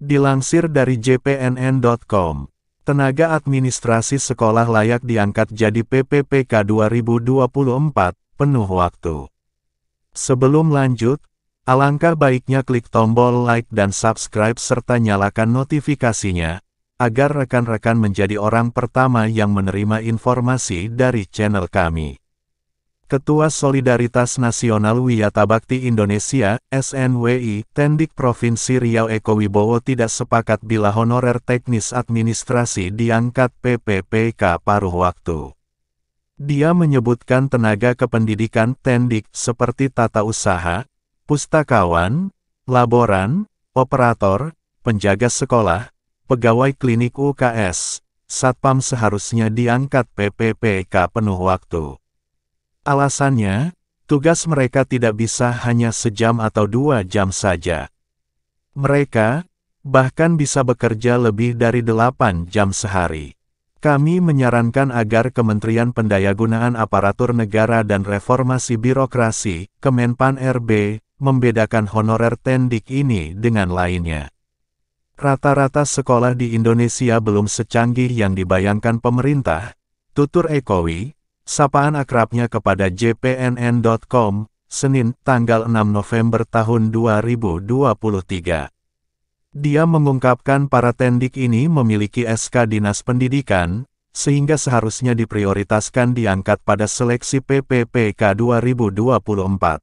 Dilansir dari jpnn.com, tenaga administrasi sekolah layak diangkat jadi PPPK 2024, penuh waktu. Sebelum lanjut, alangkah baiknya klik tombol like dan subscribe serta nyalakan notifikasinya, agar rekan-rekan menjadi orang pertama yang menerima informasi dari channel kami. Ketua Solidaritas Nasional Wiyata Bakti Indonesia, SNWI, Tendik Provinsi Riau Eko Wibowo tidak sepakat bila honorer teknis administrasi diangkat PPPK paruh waktu. Dia menyebutkan tenaga kependidikan Tendik seperti tata usaha, pustakawan, laboran, operator, penjaga sekolah, pegawai klinik UKS, satpam seharusnya diangkat PPPK penuh waktu. Alasannya, tugas mereka tidak bisa hanya sejam atau 2 jam saja. Mereka, bahkan bisa bekerja lebih dari 8 jam sehari. Kami menyarankan agar Kementerian Pendayagunaan Aparatur Negara dan Reformasi Birokrasi, Kemenpan RB, membedakan honorer tendik ini dengan lainnya. Rata-rata sekolah di Indonesia belum secanggih yang dibayangkan pemerintah, tutur Ekowi, sapaan akrabnya kepada jpnn.com, Senin, tanggal 6 November tahun 2023. Dia mengungkapkan para tendik ini memiliki SK Dinas Pendidikan, sehingga seharusnya diprioritaskan diangkat pada seleksi PPPK 2024.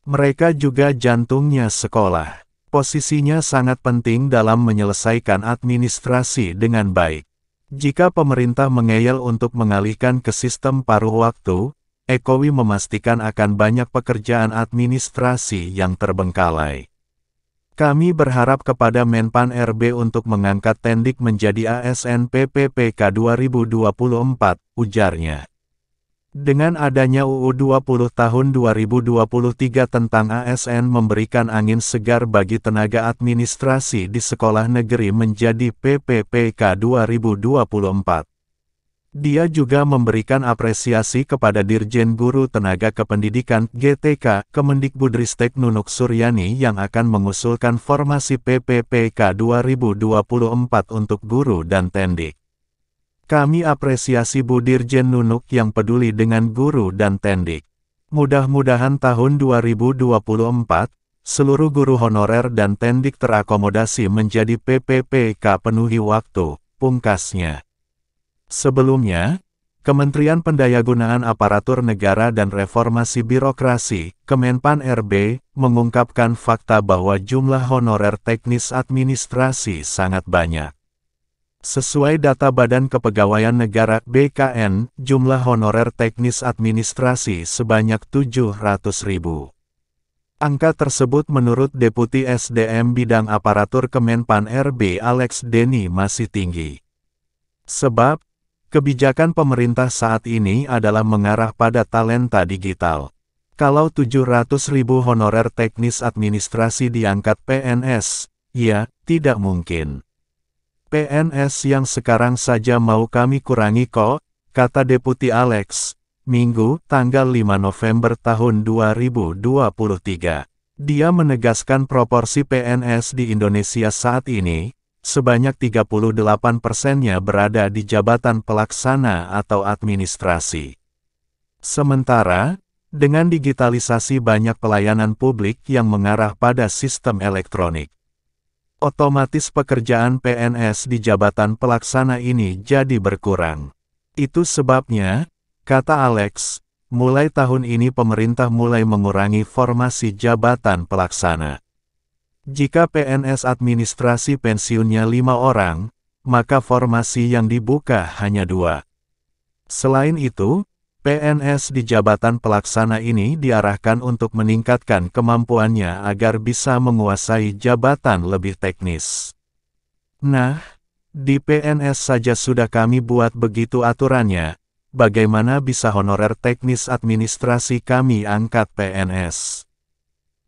Mereka juga jantungnya sekolah. Posisinya sangat penting dalam menyelesaikan administrasi dengan baik. Jika pemerintah mengeyel untuk mengalihkan ke sistem paruh waktu, Ekowi memastikan akan banyak pekerjaan administrasi yang terbengkalai. Kami berharap kepada Menpan RB untuk mengangkat tendik menjadi ASN PPPK 2024, ujarnya. Dengan adanya UU 20 tahun 2023 tentang ASN memberikan angin segar bagi tenaga administrasi di sekolah negeri menjadi PPPK 2024. Dia juga memberikan apresiasi kepada Dirjen Guru Tenaga Kependidikan GTK Kemendikbudristek Nunuk Suryani yang akan mengusulkan formasi PPPK 2024 untuk guru dan tendik. Kami apresiasi Bu Dirjen Nunuk yang peduli dengan guru dan tendik. Mudah-mudahan tahun 2024, seluruh guru honorer dan tendik terakomodasi menjadi PPPK penuhi waktu, pungkasnya. Sebelumnya, Kementerian Pendayagunaan Aparatur Negara dan Reformasi Birokrasi, Kemenpan RB, mengungkapkan fakta bahwa jumlah honorer teknis administrasi sangat banyak. Sesuai data Badan Kepegawaian Negara (BKN), jumlah honorer teknis administrasi sebanyak 700.000. Angka tersebut menurut Deputi SDM Bidang Aparatur Kemenpan RB Alex Denny masih tinggi. Sebab, kebijakan pemerintah saat ini adalah mengarah pada talenta digital. Kalau 700.000 honorer teknis administrasi diangkat PNS, ya, tidak mungkin. PNS yang sekarang saja mau kami kurangi kok, kata Deputi Alex, Minggu, tanggal 5 November tahun 2023. Dia menegaskan proporsi PNS di Indonesia saat ini, sebanyak 38%-nya berada di jabatan pelaksana atau administrasi. Sementara, dengan digitalisasi banyak pelayanan publik yang mengarah pada sistem elektronik, otomatis pekerjaan PNS di jabatan pelaksana ini jadi berkurang. Itu sebabnya, kata Alex, mulai tahun ini pemerintah mulai mengurangi formasi jabatan pelaksana. Jika PNS administrasi pensiunnya 5 orang, maka formasi yang dibuka hanya 2. Selain itu, PNS di jabatan pelaksana ini diarahkan untuk meningkatkan kemampuannya agar bisa menguasai jabatan lebih teknis. Nah, di PNS saja sudah kami buat begitu aturannya, bagaimana bisa honorer teknis administrasi kami angkat PNS?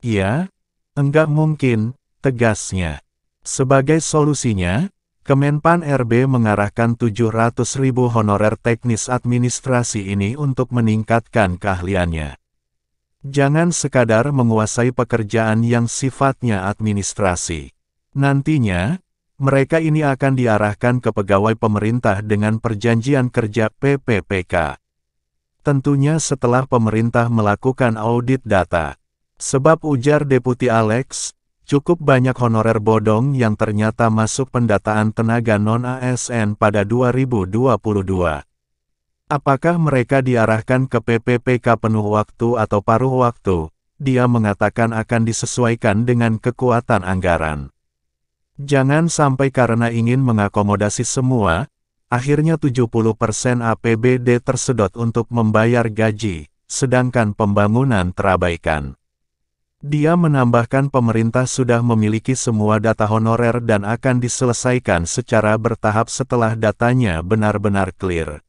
Ya, enggak mungkin, tegasnya. Sebagai solusinya, Kemenpan RB mengarahkan 700.000 honorer teknis administrasi ini untuk meningkatkan keahliannya. Jangan sekadar menguasai pekerjaan yang sifatnya administrasi. Nantinya, mereka ini akan diarahkan ke pegawai pemerintah dengan perjanjian kerja PPPK. Tentunya setelah pemerintah melakukan audit data. Sebab ujar Deputi Alex, cukup banyak honorer bodong yang ternyata masuk pendataan tenaga non-ASN pada 2022. Apakah mereka diarahkan ke PPPK penuh waktu atau paruh waktu? Dia mengatakan akan disesuaikan dengan kekuatan anggaran. Jangan sampai karena ingin mengakomodasi semua, akhirnya 70% APBD tersedot untuk membayar gaji, sedangkan pembangunan terabaikan. Dia menambahkan pemerintah sudah memiliki semua data honorer dan akan diselesaikan secara bertahap setelah datanya benar-benar clear.